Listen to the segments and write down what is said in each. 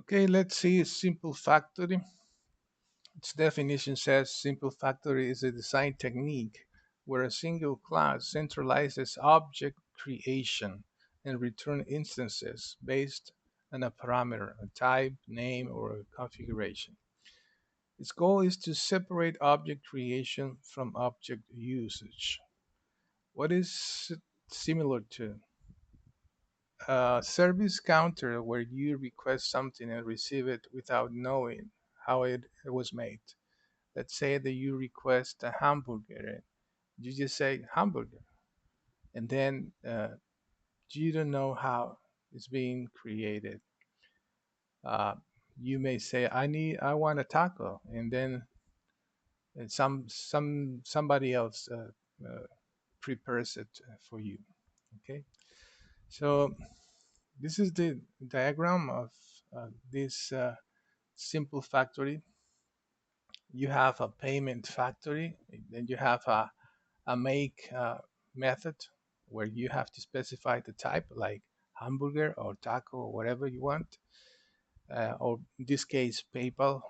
Okay, let's see SimpleFactory. Its definition says SimpleFactory is a design technique where a single class centralizes object creation and return instances based on a parameter, a type, name, or a configuration. Its goal is to separate object creation from object usage. What is it similar to? A service counter where you request something and receive it without knowing how it was made. Let's say that you request a hamburger and you just say hamburger, and then you don't know how it's being created. Uh, you may say, I want a taco," and then somebody else prepares it for you. Okay, so this is the diagram of this simple factory. You have a payment factory, then you have a make method where you have to specify the type, like hamburger or taco or whatever you want, or in this case, PayPal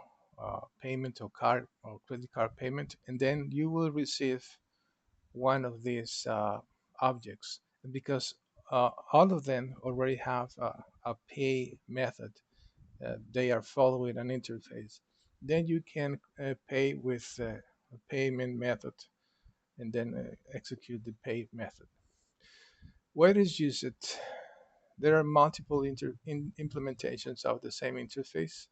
payment or card or credit card payment, and then you will receive one of these objects. And because all of them already have a pay method, they are following an interface. Then you can pay with a payment method and then execute the pay method. Where is used? There are multiple implementations of the same interface.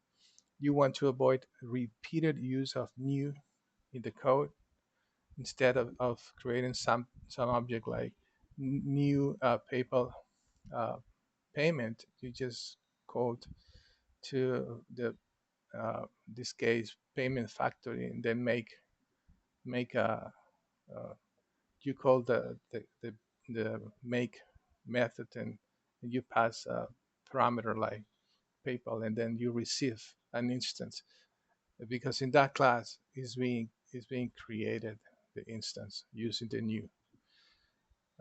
You want to avoid repeated use of new in the code instead of creating some object like new PayPal uh, payment. You just code to the this case payment factory and then make a you call the make method, and you pass a parameter like PayPal, and then you receive an instance because in that class is being created the instance using the new.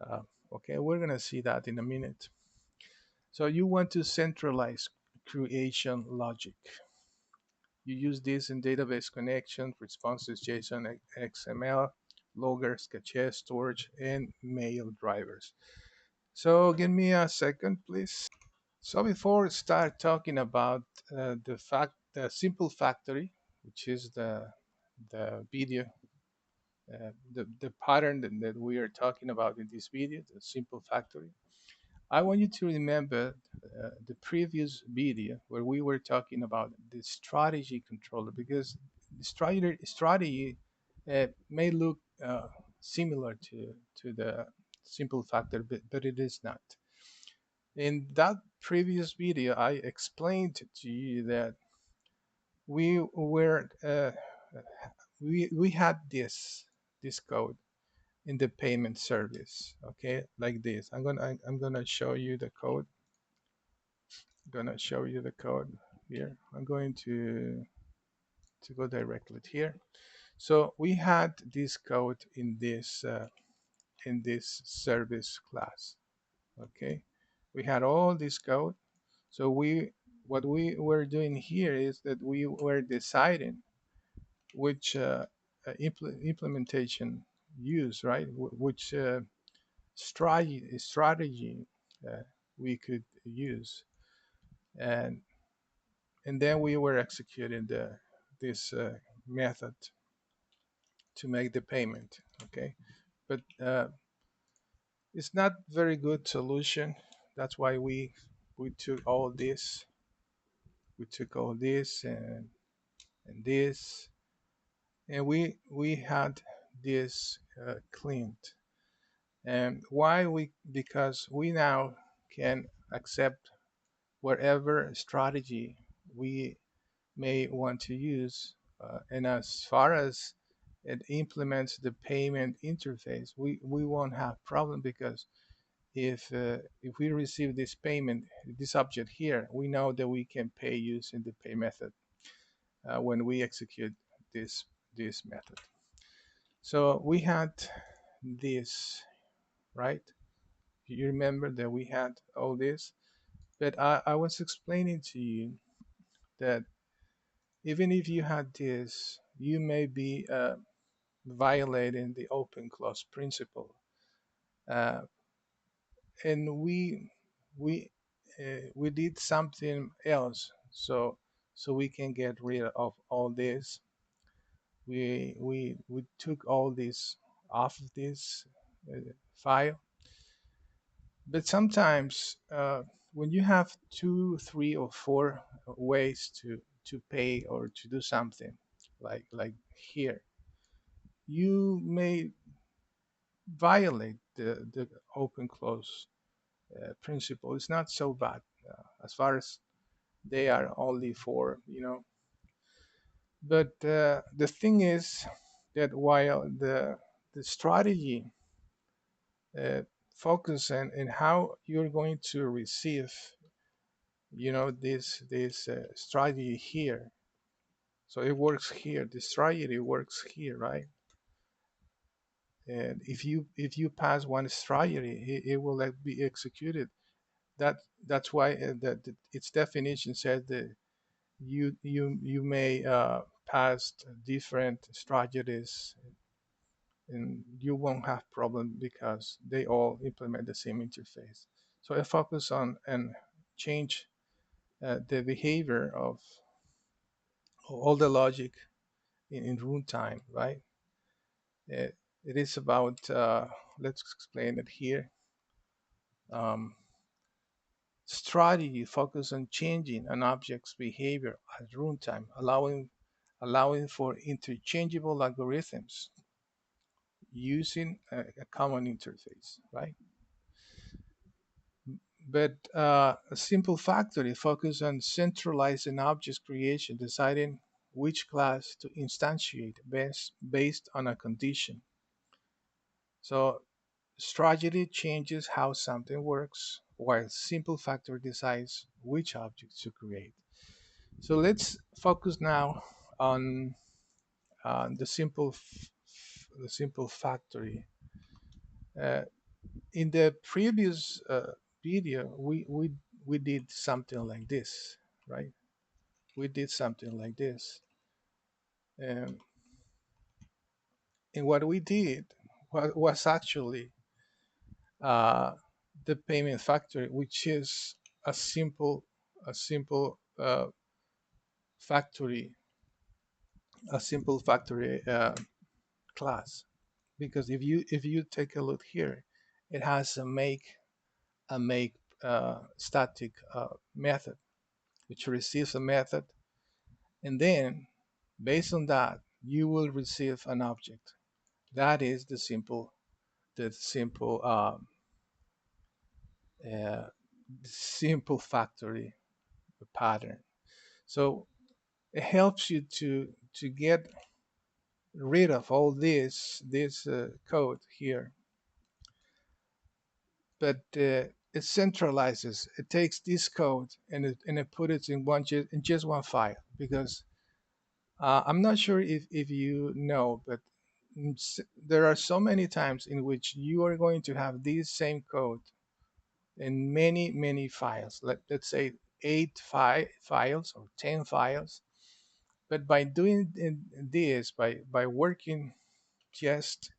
Uh, okay, we're gonna see that in a minute. So you want to centralize creation logic. You use this in database connection, responses, JSON, XML, loggers, cache, storage, and mail drivers. So give me a second, please. So before we start talking about the simple factory, which is the video, the pattern that we are talking about in this video, the simple factory, I want you to remember the previous video where we were talking about the strategy controller, because the strategy may look similar to the simple factor, but it is not. In that previous video, I explained to you that we were we had this code in the payment service, okay, like this. I'm gonna show you the code. Gonna show you the code here. I'm going to go directly here. So we had this code in this service class. Okay, we had all this code. So we what we were doing here is that we were deciding which implementation use, right? Which strategy we could use, and then we were executing this method to make the payment. Okay, but it's not very good solution. That's why we took all this. We took all this and this, and we had this cleaned. And why we? Because we now can accept whatever strategy we may want to use. And as far as it implements the payment interface, we won't have problem, because if we receive this payment, this object here, we know that we can pay using the pay method when we execute this method. So we had this, right? You remember that we had all this, but I was explaining to you that even if you had this, you may be violating the open clause principle. Uh, and we did something else, so we can get rid of all this. We took all this off of this file. But sometimes when you have two, three, or four ways to pay or to do something, like here, you may violate the open close principle. It's not so bad as far as they are only four, But the thing is that while the strategy uh, focus and how you're going to receive, this strategy here. So it works here. The strategy works here, right? And if you pass one strategy, it will be executed. That that's why its definition says that you may pass different strategies, and you won't have problem because they all implement the same interface. So I focus on and change the behavior of all the logic in runtime, right? It is about, let's explain it here. Um, Strategy focus on changing an object's behavior at runtime, allowing for interchangeable algorithms using a common interface, right? But a simple factory focus on centralizing object creation, deciding which class to instantiate based on a condition. So strategy changes how something works, while simple factory decides which objects to create. So let's focus now on the simple factory. Uh, in the previous video, we did something like this, right? We did something like this, um, and what we did was actually uh, the payment factory, which is a simple factory, a simple factory class. Because if you take a look here, it has a make static method, which receives a method, and then based on that, you will receive an object. That is uh, simple factory pattern. So it helps you to get rid of all this code here, but it centralizes. It takes this code and it put it in just one file, because I'm not sure if you know, but there are so many times in which you are going to have this same code in many files. Let's say eight files or 10 files. But by doing this, by working just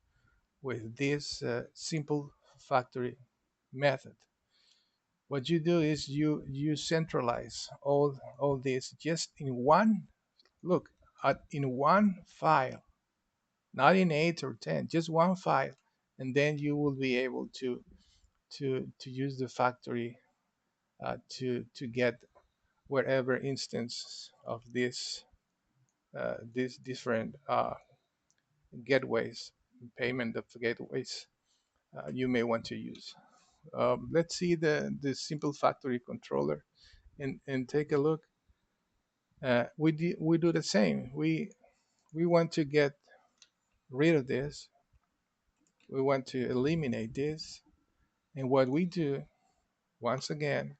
with this simple factory method, what you do is you centralize all this just in one look at in one file, not in 8 or 10, just one file, and then you will be able to use the factory to get wherever instance of these different gateways, payment of gateways you may want to use. Let's see the simple factory controller and take a look. We do the same. We want to get rid of this. We want to eliminate this. And what we do, once again,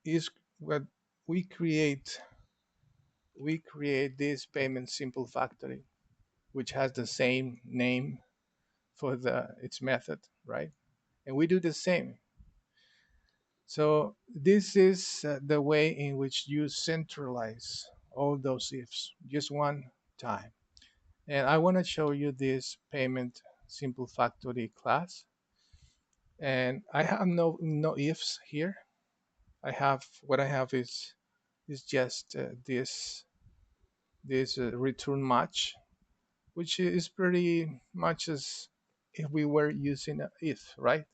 is what we create. We create this payment simple factory, which has the same name for its method, right? And we do the same. So this is the way in which you centralize all those ifs just one time. And I want to show you this payment simple factory class. And I have no ifs here. I have what I have is just this return match, which is pretty much as if we were using a if, right?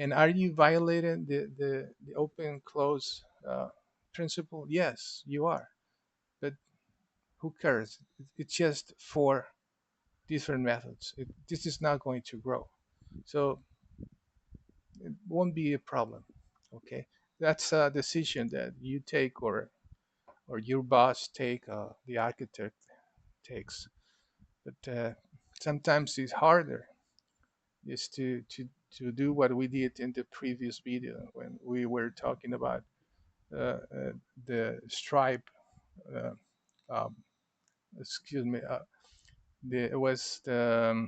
And are you violating the open close principle? Yes, you are. But who cares? It's just four different methods. This is not going to grow. So it won't be a problem. Okay. That's a decision that you take or your boss take, the architect takes. But sometimes it's harder is to do what we did in the previous video when we were talking about uh, uh, the stripe. Uh, um, excuse me. It was the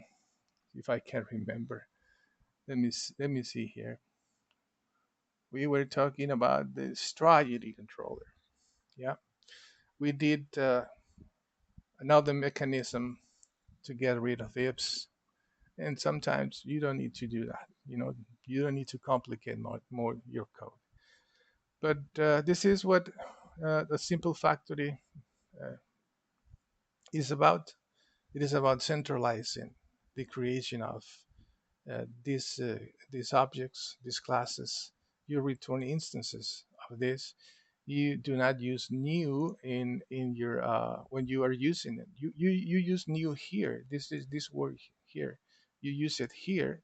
if I can remember. Let me see here. We were talking about the strategy controller. Yeah, we did another mechanism to get rid of ifs, and sometimes you don't need to do that. You don't need to complicate more your code. But this is what the simple factory uh, is about. It is about centralizing the creation of these objects, these classes. You return instances of this. You do not use new in your when you are using it. You use new here. This is this word here. You use it here,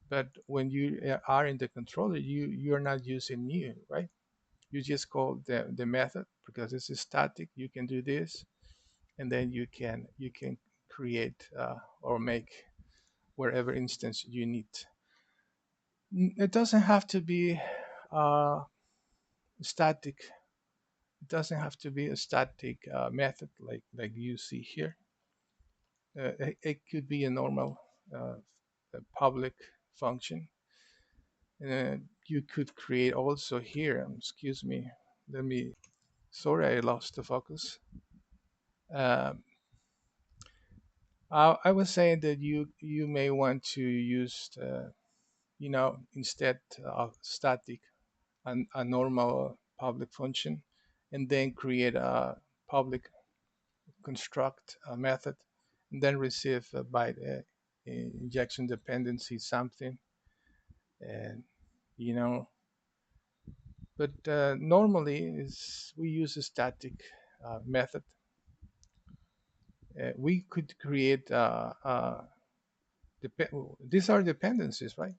but when you are in the controller, you are not using new, right? You just call the method because this is static. You can do this, and then you can create or make wherever instance you need. It doesn't have to be uh, static. It doesn't have to be a static method like you see here. It could be a normal uh, a public function. You could create also here. Excuse me. Let me. Sorry, I lost the focus. Um, I was saying that you may want to use instead of static a normal public function, and then create a public construct method, and then receive by the injection dependency something, and you know. But normally is we use a static method. We could create these are dependencies, right?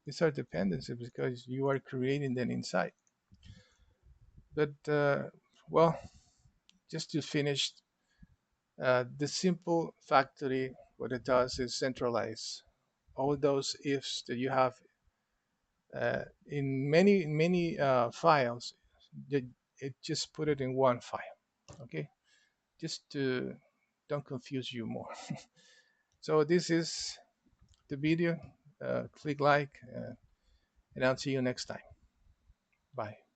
These are dependencies because you are creating them inside. But well, just to finish, the simple factory, what it does is centralize all those ifs that you have in many files. It just put it in one file. Okay, just to don't confuse you more. So this is the video. Click like, and I'll see you next time. Bye.